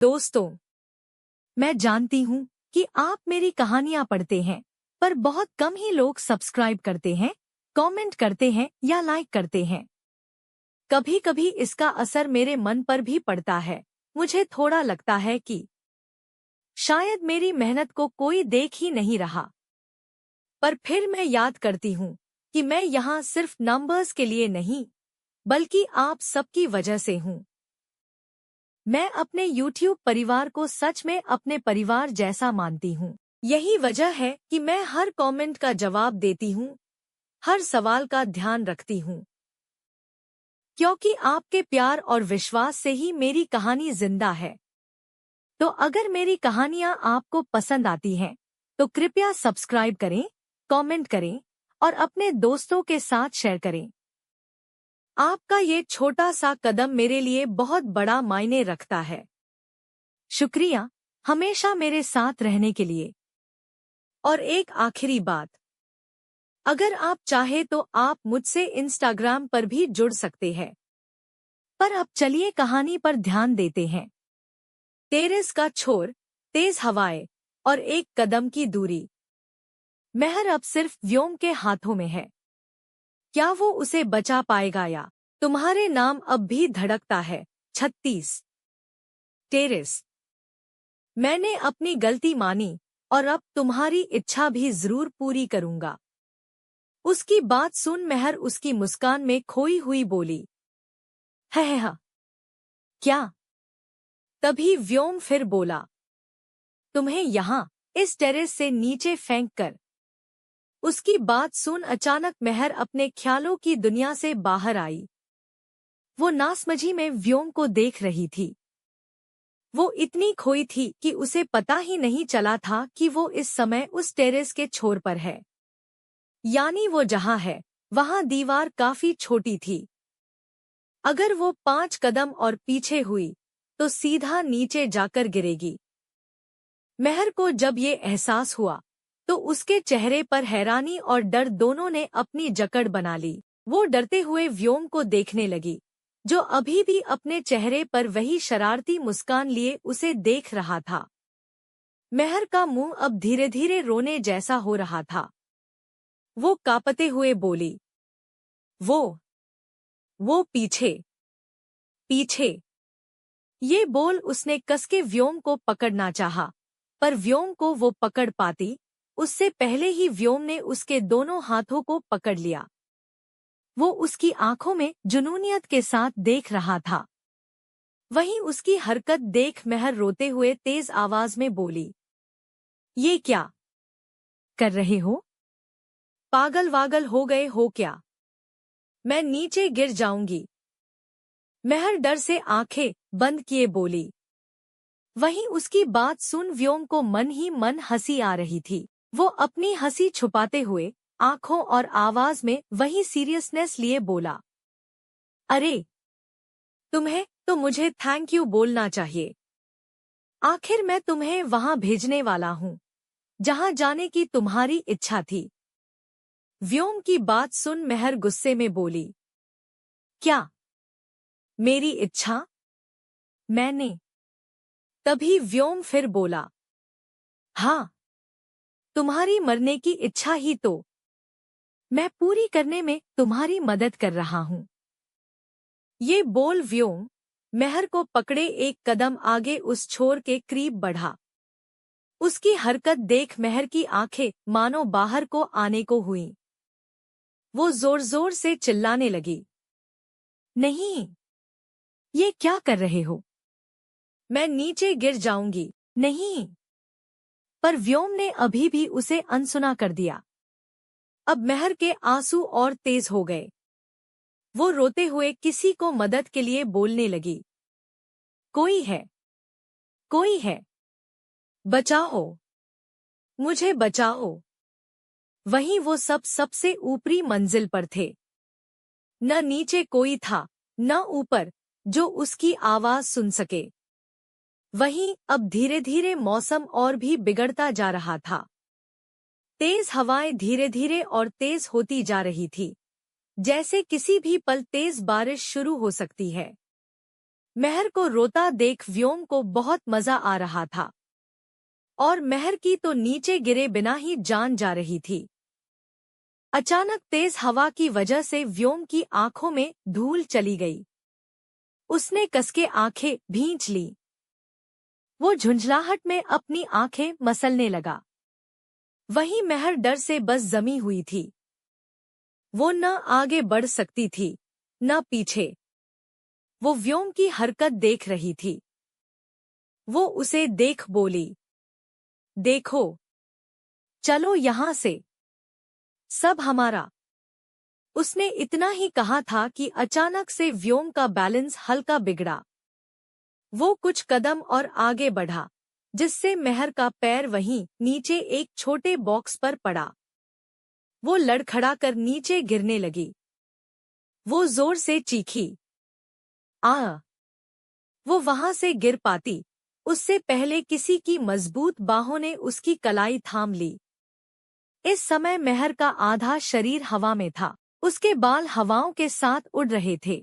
दोस्तों, मैं जानती हूँ कि आप मेरी कहानियाँ पढ़ते हैं, पर बहुत कम ही लोग सब्सक्राइब करते हैं, कमेंट करते हैं या लाइक करते हैं। कभी-कभी इसका असर मेरे मन पर भी पड़ता है। मुझे थोड़ा लगता है कि शायद मेरी मेहनत को कोई देख ही नहीं रहा। पर फिर मैं याद करती हूँ कि मैं यहाँ सिर्फ नंबर्स के लिए नहीं, बल्कि आप सबकी वजह से हूँ। मैं अपने YouTube परिवार को सच में अपने परिवार जैसा मानती हूँ। यही वजह है कि मैं हर कमेंट का जवाब देती हूँ, हर सवाल का ध्यान रखती हूँ। क्योंकि आपके प्यार और विश्वास से ही मेरी कहानी जिंदा है। तो अगर मेरी कहानियाँ आपको पसंद आती हैं, तो कृपया सब्सक्राइब करें, कमेंट करें और अपने दोस्तों के साथ शेयर करें। आपका ये छोटा सा कदम मेरे लिए बहुत बड़ा मायने रखता है। शुक्रिया, हमेशा मेरे साथ रहने के लिए। और एक आखिरी बात, अगर आप चाहे तो आप मुझसे इंस्टाग्राम पर भी जुड़ सकते हैं। पर अब चलिए कहानी पर ध्यान देते हैं। टेरेस का छोर, तेज हवाएं और एक कदम की दूरी। मेहर अब सिर्फ व्योम के हाथों में है। क्या वो उसे बचा पाएगा या तुम्हारे नाम अब भी धड़कता है। 36। टेरेस, मैंने अपनी गलती मानी और अब तुम्हारी इच्छा भी जरूर पूरी करूंगा। उसकी बात सुन मेहर उसकी मुस्कान में खोई हुई बोली, है क्या? तभी व्योम फिर बोला, तुम्हें यहाँ इस टेरेस से नीचे फेंक कर। उसकी बात सुन अचानक मेहर अपने ख्यालों की दुनिया से बाहर आई। वो नासमझी में व्योम को देख रही थी। वो इतनी खोई थी कि उसे पता ही नहीं चला था कि वो इस समय उस टेरेस के छोर पर है। यानी वो जहाँ है, वहाँ दीवार काफी छोटी थी। अगर वो 5 कदम और पीछे हुई, तो सीधा नीचे जाकर गिरेगी। मेहर को जब ये एहसास हुआ, तो उसके चेहरे पर हैरानी और डर दोनों ने अपनी जकड़ बना ली। वो डरते हुए व्योम को देखने लगी, जो अभी भी अपने चेहरे पर वही शरारती मुस्कान लिए उसे देख रहा था। मेहर का मुंह अब धीरे धीरे रोने जैसा हो रहा था। वो कांपते हुए बोली, वो पीछे पीछे। ये बोल उसने कसके व्योम को पकड़ना चाहा, पर व्योम को वो पकड़ पाती, उससे पहले ही व्योम ने उसके दोनों हाथों को पकड़ लिया। वो उसकी आंखों में जुनूनियत के साथ देख रहा था। वहीं उसकी हरकत देख मेहर रोते हुए तेज आवाज में बोली, ये क्या कर रहे हो? पागल वागल हो गए हो क्या? मैं नीचे गिर जाऊंगी। मेहर डर से आंखें बंद किए बोली। वहीं उसकी बात सुन व्योम को मन ही मन हंसी आ रही थी। वो अपनी हंसी छुपाते हुए आंखों और आवाज में वही सीरियसनेस लिए बोला, अरे, तुम्हें तो मुझे थैंक यू बोलना चाहिए। आखिर मैं तुम्हें वहां भेजने वाला हूँ, जहां जाने की तुम्हारी इच्छा थी। व्योम की बात सुन मेहर गुस्से में बोली, क्या? मेरी इच्छा? मैंने? तभी व्योम फिर बोला, हाँ, तुम्हारी मरने की इच्छा ही तो मैं पूरी करने में तुम्हारी मदद कर रहा हूँ। ये बोल व्योम मेहर को पकड़े एक कदम आगे उस छोर के करीब बढ़ा। उसकी हरकत देख मेहर की आंखें मानो बाहर को आने को हुईं। वो जोर जोर से चिल्लाने लगी, नहीं, ये क्या कर रहे हो? मैं नीचे गिर जाऊंगी। नहीं। पर व्योम ने अभी भी उसे अनसुना कर दिया। अब मेहर के आंसू और तेज हो गए। वो रोते हुए किसी को मदद के लिए बोलने लगी, कोई है, कोई है, बचाओ, मुझे बचाओ। वहीं वो सबसे ऊपरी मंजिल पर थे। न नीचे कोई था, न ऊपर, जो उसकी आवाज सुन सके। वहीं अब धीरे धीरे मौसम और भी बिगड़ता जा रहा था। तेज हवाएं धीरे धीरे और तेज होती जा रही थी, जैसे किसी भी पल तेज बारिश शुरू हो सकती है। महर को रोता देख व्योम को बहुत मजा आ रहा था और महर की तो नीचे गिरे बिना ही जान जा रही थी। अचानक तेज हवा की वजह से व्योम की आंखों में धूल चली गई। उसने कसके आंखें भींच ली। वो झुंझलाहट में अपनी आंखें मसलने लगा। वहीं महर डर से बस जमी हुई थी। वो न आगे बढ़ सकती थी न पीछे। वो व्योम की हरकत देख रही थी। वो उसे देख बोली, देखो, चलो यहाँ से, सब हमारा। उसने इतना ही कहा था कि अचानक से व्योम का बैलेंस हल्का बिगड़ा। वो कुछ कदम और आगे बढ़ा, जिससे महर का पैर वहीं नीचे एक छोटे बॉक्स पर पड़ा। वो लड़खड़ाकर नीचे गिरने लगी। वो जोर से चीखी, आ! वो वहां से गिर पाती उससे पहले किसी की मजबूत बाहों ने उसकी कलाई थाम ली। इस समय महर का आधा शरीर हवा में था। उसके बाल हवाओं के साथ उड़ रहे थे।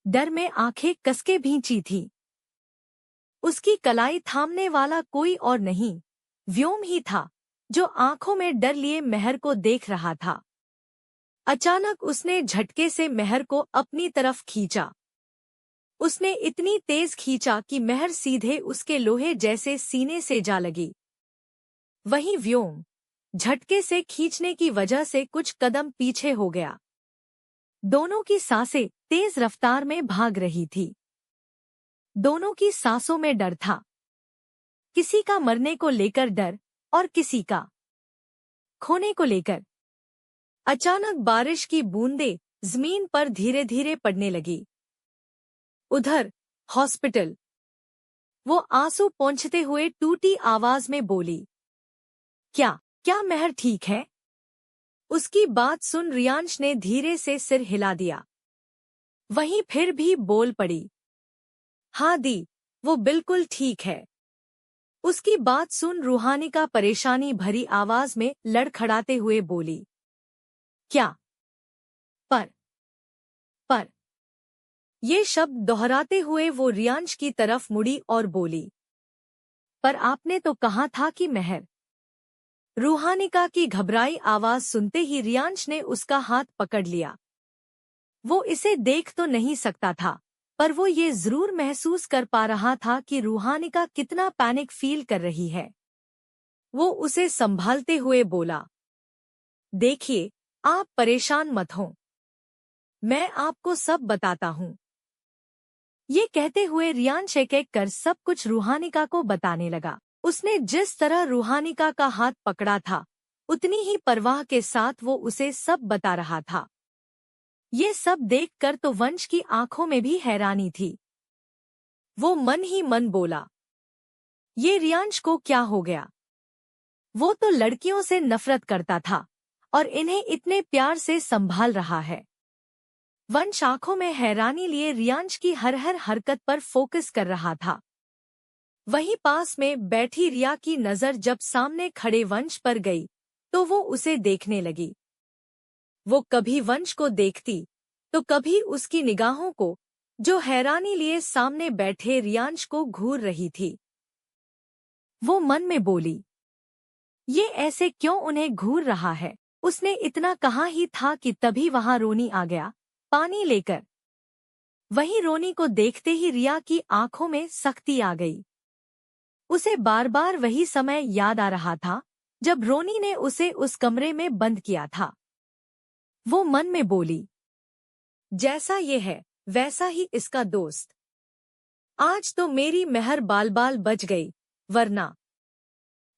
डर में आंखें कसके भींची थीं। उसकी कलाई थामने वाला कोई और नहीं, व्योम ही था, जो आंखों में डर लिए महर को देख रहा था। अचानक उसने झटके से महर को अपनी तरफ खींचा। उसने इतनी तेज खींचा कि महर सीधे उसके लोहे जैसे सीने से जा लगी। वहीं व्योम झटके से खींचने की वजह से कुछ कदम पीछे हो गया। दोनों की सांसें तेज रफ्तार में भाग रही थी। दोनों की सांसों में डर था। किसी का मरने को लेकर डर और किसी का खोने को लेकर। अचानक बारिश की बूंदें जमीन पर धीरे धीरे पड़ने लगी। उधर हॉस्पिटल। वो आंसू पोंछते हुए टूटी आवाज में बोली, क्या क्या महर ठीक है? उसकी बात सुन रियांश ने धीरे से सिर हिला दिया। वहीं फिर भी बोल पड़ी, हाँ दी, वो बिल्कुल ठीक है। उसकी बात सुन रूहानिका परेशानी भरी आवाज में लड़खड़ाते हुए बोली, क्या? पर ये शब्द दोहराते हुए वो रियांश की तरफ मुड़ी और बोली, पर आपने तो कहा था कि महर। रूहानिका की घबराई आवाज सुनते ही रियांश ने उसका हाथ पकड़ लिया। वो इसे देख तो नहीं सकता था, पर वो ये जरूर महसूस कर पा रहा था कि रूहानिका कितना पैनिक फील कर रही है। वो उसे संभालते हुए बोला, देखिए, आप परेशान मत हो, मैं आपको सब बताता हूँ। ये कहते हुए रियांश एक एक कर सब कुछ रूहानिका को बताने लगा। उसने जिस तरह रूहानिका का हाथ पकड़ा था, उतनी ही परवाह के साथ वो उसे सब बता रहा था। ये सब देखकर तो वंश की आंखों में भी हैरानी थी। वो मन ही मन बोला, ये रियांश को क्या हो गया? वो तो लड़कियों से नफरत करता था और इन्हें इतने प्यार से संभाल रहा है। वंश आंखों में हैरानी लिए रियांश की हर हर हरकत पर फोकस कर रहा था। वहीं पास में बैठी रिया की नजर जब सामने खड़े वंश पर गई, तो वो उसे देखने लगी। वो कभी वंश को देखती, तो कभी उसकी निगाहों को, जो हैरानी लिए सामने बैठे रियांश को घूर रही थी। वो मन में बोली, ये ऐसे क्यों उन्हें घूर रहा है? उसने इतना कहा ही था कि तभी वहां रोनी आ गया, पानी लेकर। वहीं रोनी को देखते ही रिया की आंखों में सख्ती आ गई। उसे बार बार वही समय याद आ रहा था, जब रोनी ने उसे उस कमरे में बंद किया था। वो मन में बोली, जैसा ये है, वैसा ही इसका दोस्त। आज तो मेरी महर बाल बाल बच गई, वरना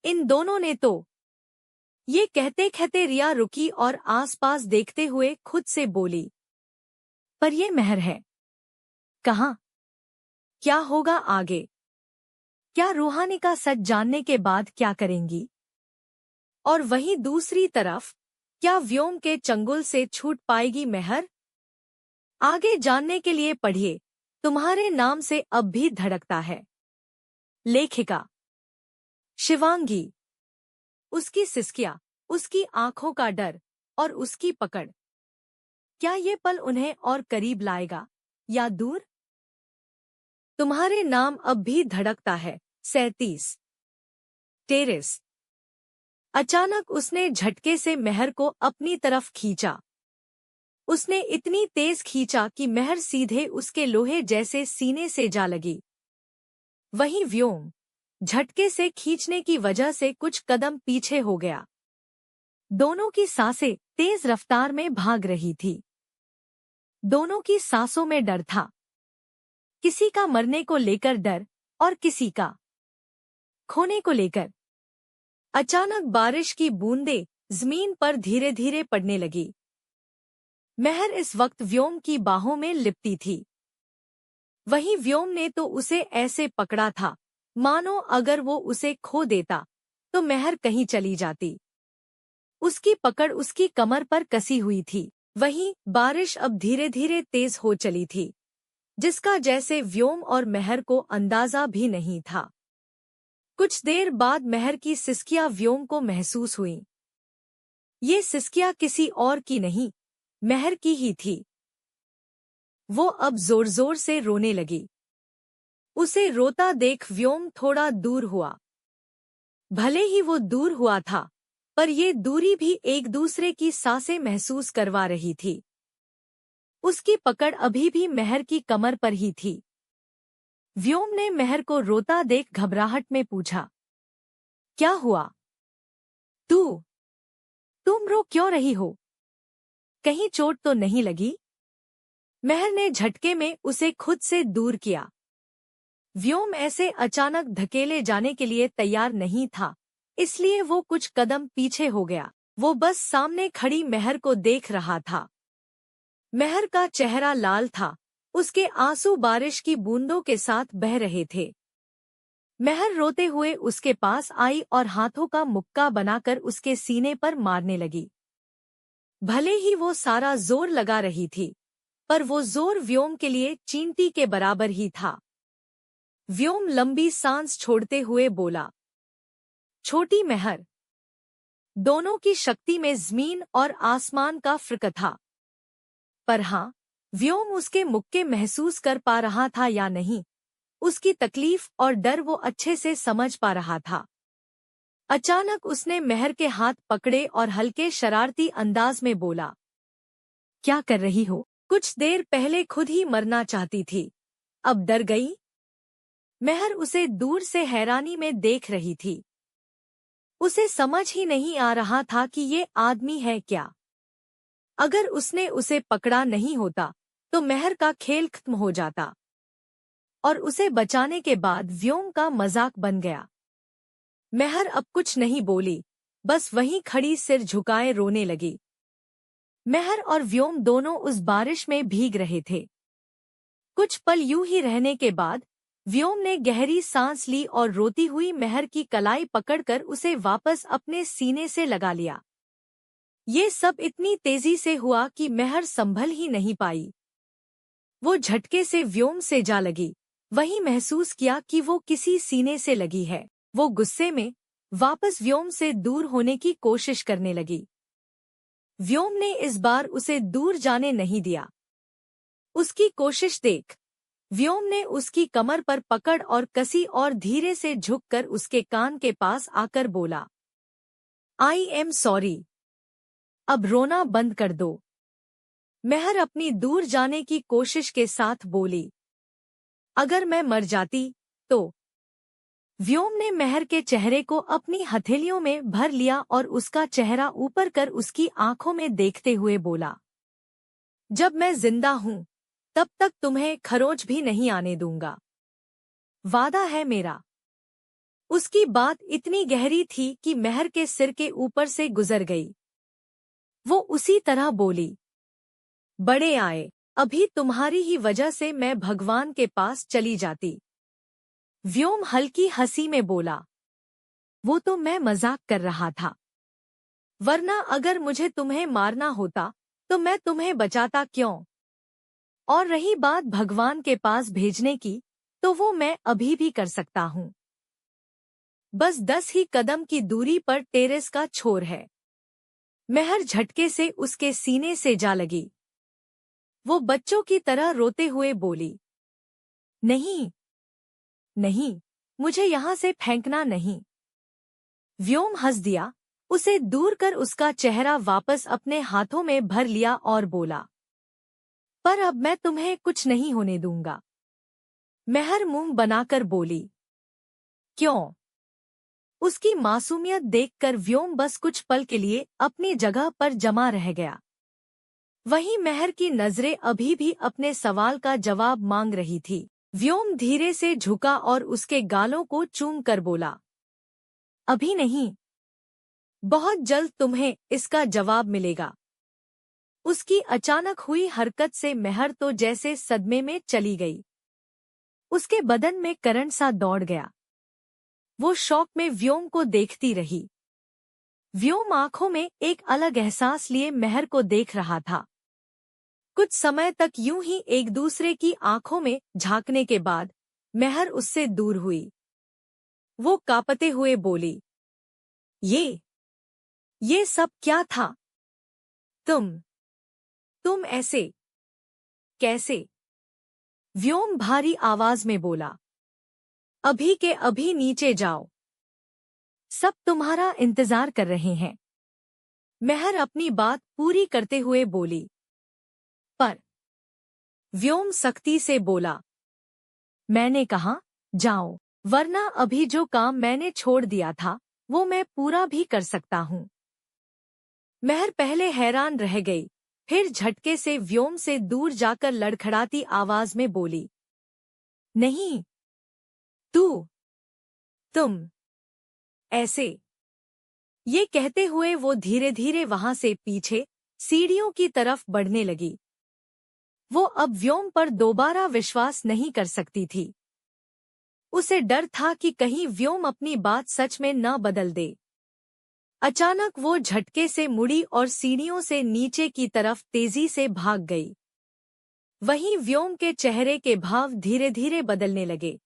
इन दोनों ने तो। ये कहते कहते रिया रुकी और आसपास देखते हुए खुद से बोली, पर ये महर है कहाँ? क्या होगा आगे? क्या रूहानिका सच जानने के बाद क्या करेंगी? और वहीं दूसरी तरफ, क्या व्योम के चंगुल से छूट पाएगी महर? आगे जानने के लिए पढ़िए तुम्हारे नाम से अब भी धड़कता है। लेखिका शिवांगी। उसकी सिसकियां, उसकी आंखों का डर और उसकी पकड़। क्या ये पल उन्हें और करीब लाएगा या दूर? तुम्हारे नाम अब भी धड़कता है। 37। टेरेस। अचानक उसने झटके से मेहर को अपनी तरफ खींचा। उसने इतनी तेज खींचा कि मेहर सीधे उसके लोहे जैसे सीने से जा लगी। वहीं व्योम झटके से खींचने की वजह से कुछ कदम पीछे हो गया। दोनों की सांसें तेज रफ्तार में भाग रही थी। दोनों की सांसों में डर था। किसी का मरने को लेकर डर और किसी का खोने को लेकर। अचानक बारिश की बूंदें जमीन पर धीरे धीरे पड़ने लगी। मेहर इस वक्त व्योम की बाहों में लिपटी थी। वहीं व्योम ने तो उसे ऐसे पकड़ा था मानो अगर वो उसे खो देता तो मेहर कहीं चली जाती। उसकी पकड़ उसकी कमर पर कसी हुई थी। वहीं बारिश अब धीरे धीरे तेज हो चली थी, जिसका जैसे व्योम और मेहर को अंदाजा भी नहीं था। कुछ देर बाद मेहर की सिसकियां व्योम को महसूस हुईं। ये सिसकियां किसी और की नहीं, मेहर की ही थी। वो अब जोर जोर से रोने लगी। उसे रोता देख व्योम थोड़ा दूर हुआ। भले ही वो दूर हुआ था, पर ये दूरी भी एक दूसरे की सांसें महसूस करवा रही थी। उसकी पकड़ अभी भी मेहर की कमर पर ही थी। व्योम ने मेहर को रोता देख घबराहट में पूछा, क्या हुआ? तुम रो क्यों रही हो? कहीं चोट तो नहीं लगी? मेहर ने झटके में उसे खुद से दूर किया। व्योम ऐसे अचानक धकेले जाने के लिए तैयार नहीं था, इसलिए वो कुछ कदम पीछे हो गया। वो बस सामने खड़ी मेहर को देख रहा था। मेहर का चेहरा लाल था, उसके आंसू बारिश की बूंदों के साथ बह रहे थे। मेहर रोते हुए उसके पास आई और हाथों का मुक्का बनाकर उसके सीने पर मारने लगी। भले ही वो सारा जोर लगा रही थी, पर वो जोर व्योम के लिए चींटी के बराबर ही था। व्योम लंबी सांस छोड़ते हुए बोला, छोटी मेहर। दोनों की शक्ति में जमीन और आसमान का फर्क था। पर हाँ, व्योम उसके मुक्के महसूस कर पा रहा था या नहीं, उसकी तकलीफ और डर वो अच्छे से समझ पा रहा था। अचानक उसने मेहर के हाथ पकड़े और हल्के शरारती अंदाज में बोला, क्या कर रही हो? कुछ देर पहले खुद ही मरना चाहती थी, अब डर गई? मेहर उसे दूर से हैरानी में देख रही थी। उसे समझ ही नहीं आ रहा था कि ये आदमी है क्या। अगर उसने उसे पकड़ा नहीं होता तो मेहर का खेल खत्म हो जाता और उसे बचाने के बाद व्योम का मजाक बन गया। मेहर अब कुछ नहीं बोली, बस वहीं खड़ी सिर झुकाए रोने लगी। मेहर और व्योम दोनों उस बारिश में भीग रहे थे। कुछ पल यूं ही रहने के बाद व्योम ने गहरी सांस ली और रोती हुई मेहर की कलाई पकड़कर उसे वापस अपने सीने से लगा लिया। ये सब इतनी तेजी से हुआ कि मेहर संभल ही नहीं पाई। वो झटके से व्योम से जा लगी, वही महसूस किया कि वो किसी सीने से लगी है। वो गुस्से में वापस व्योम से दूर होने की कोशिश करने लगी। व्योम ने इस बार उसे दूर जाने नहीं दिया। उसकी कोशिश देख व्योम ने उसकी कमर पर पकड़ और कसी और धीरे से झुककर उसके कान के पास आकर बोला, आई एम सॉरी। अब रोना बंद कर दो। मेहर अपनी दूर जाने की कोशिश के साथ बोली, अगर मैं मर जाती तो? व्योम ने मेहर के चेहरे को अपनी हथेलियों में भर लिया और उसका चेहरा ऊपर कर उसकी आंखों में देखते हुए बोला, जब मैं जिंदा हूं तब तक तुम्हें खरोच भी नहीं आने दूंगा। वादा है मेरा। उसकी बात इतनी गहरी थी कि मेहर के सिर के ऊपर से गुजर गई। वो उसी तरह बोली, बड़े आए, अभी तुम्हारी ही वजह से मैं भगवान के पास चली जाती। व्योम हल्की हंसी में बोला, वो तो मैं मजाक कर रहा था, वरना अगर मुझे तुम्हें मारना होता तो मैं तुम्हें बचाता क्यों? और रही बात भगवान के पास भेजने की, तो वो मैं अभी भी कर सकता हूँ। बस 10 ही कदम की दूरी पर टेरेस का छोर है। मेहर झटके से उसके सीने से जा लगी। वो बच्चों की तरह रोते हुए बोली, नहीं, नहीं, मुझे यहाँ से फेंकना नहीं। व्योम हंस दिया, उसे दूर कर उसका चेहरा वापस अपने हाथों में भर लिया और बोला, पर अब मैं तुम्हें कुछ नहीं होने दूंगा। महर मुंह बनाकर बोली, क्यों? उसकी मासूमियत देखकर व्योम बस कुछ पल के लिए अपनी जगह पर जमा रह गया। वहीं महर की नजरें अभी भी अपने सवाल का जवाब मांग रही थी। व्योम धीरे से झुका और उसके गालों को चूम कर बोला, अभी नहीं, बहुत जल्द तुम्हें इसका जवाब मिलेगा। उसकी अचानक हुई हरकत से महर तो जैसे सदमे में चली गई। उसके बदन में करंट सा दौड़ गया। वो शौक में व्योम को देखती रही। व्योम आंखों में एक अलग एहसास लिए महर को देख रहा था। कुछ समय तक यूं ही एक दूसरे की आंखों में झांकने के बाद महर उससे दूर हुई। वो कांपते हुए बोली, ये सब क्या था? तुम ऐसे कैसे? व्योम भारी आवाज में बोला, अभी के अभी नीचे जाओ, सब तुम्हारा इंतजार कर रहे हैं। महर अपनी बात पूरी करते हुए बोली, पर व्योम सख्ती से बोला, मैंने कहा जाओ, वरना अभी जो काम मैंने छोड़ दिया था वो मैं पूरा भी कर सकता हूँ। महर पहले हैरान रह गई, फिर झटके से व्योम से दूर जाकर लड़खड़ाती आवाज में बोली, नहीं, तुम ऐसे। ये कहते हुए वो धीरे धीरे वहां से पीछे सीढ़ियों की तरफ बढ़ने लगी। वो अब व्योम पर दोबारा विश्वास नहीं कर सकती थी। उसे डर था कि कहीं व्योम अपनी बात सच में न बदल दे। अचानक वो झटके से मुड़ी और सीढ़ियों से नीचे की तरफ तेजी से भाग गई। वहीं व्योम के चेहरे के भाव धीरे धीरे बदलने लगे।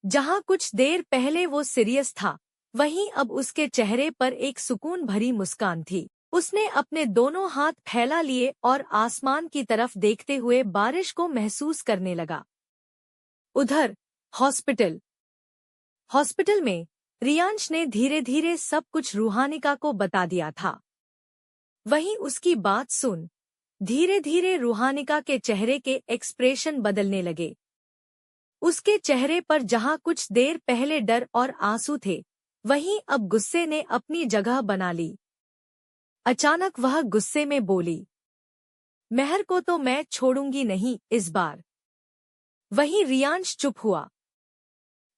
जहां कुछ देर पहले वो सीरियस था, वहीं अब उसके चेहरे पर एक सुकून भरी मुस्कान थी। उसने अपने दोनों हाथ फैला लिए और आसमान की तरफ देखते हुए बारिश को महसूस करने लगा। उधर हॉस्पिटल में रियांश ने धीरे धीरे सब कुछ रूहानिका को बता दिया था। वहीं उसकी बात सुन धीरे धीरे रूहानिका के चेहरे के एक्सप्रेशन बदलने लगे। उसके चेहरे पर जहां कुछ देर पहले डर और आंसू थे, वहीं अब गुस्से ने अपनी जगह बना ली। अचानक वह गुस्से में बोली, महर को तो मैं छोड़ूंगी नहीं इस बार। वहीं रियांश चुप हुआ।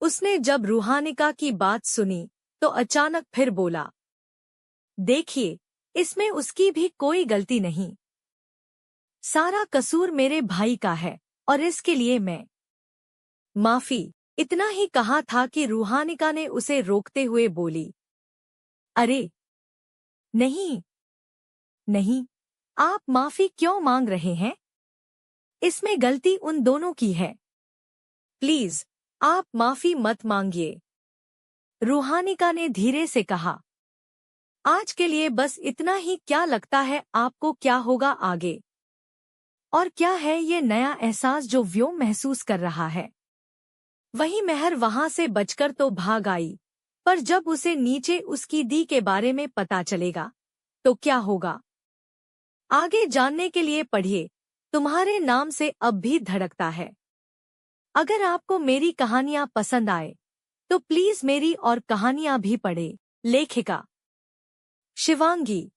उसने जब रूहानिका की बात सुनी तो अचानक फिर बोला, देखिए, इसमें उसकी भी कोई गलती नहीं। सारा कसूर मेरे भाई का है और इसके लिए मैं माफी। इतना ही कहा था कि रूहानिका ने उसे रोकते हुए बोली, अरे नहीं, आप माफी क्यों मांग रहे हैं? इसमें गलती उन दोनों की है। प्लीज, आप माफी मत मांगिए। रूहानिका ने धीरे से कहा, आज के लिए बस इतना ही। क्या लगता है आपको क्या होगा आगे? और क्या है ये नया एहसास जो व्योम महसूस कर रहा है? वहीं महर वहां से बचकर तो भाग आई, पर जब उसे नीचे उसकी दी के बारे में पता चलेगा तो क्या होगा? आगे जानने के लिए पढ़िए तुम्हारे नाम से अब भी धड़कता है। अगर आपको मेरी कहानियां पसंद आए तो प्लीज मेरी और कहानियां भी पढ़े। लेखिका शिवांगी।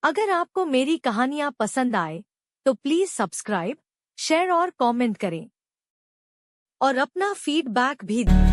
अगर आपको मेरी कहानियां पसंद आए तो प्लीज सब्सक्राइब, शेयर और कमेंट करें और अपना फीडबैक भी दें।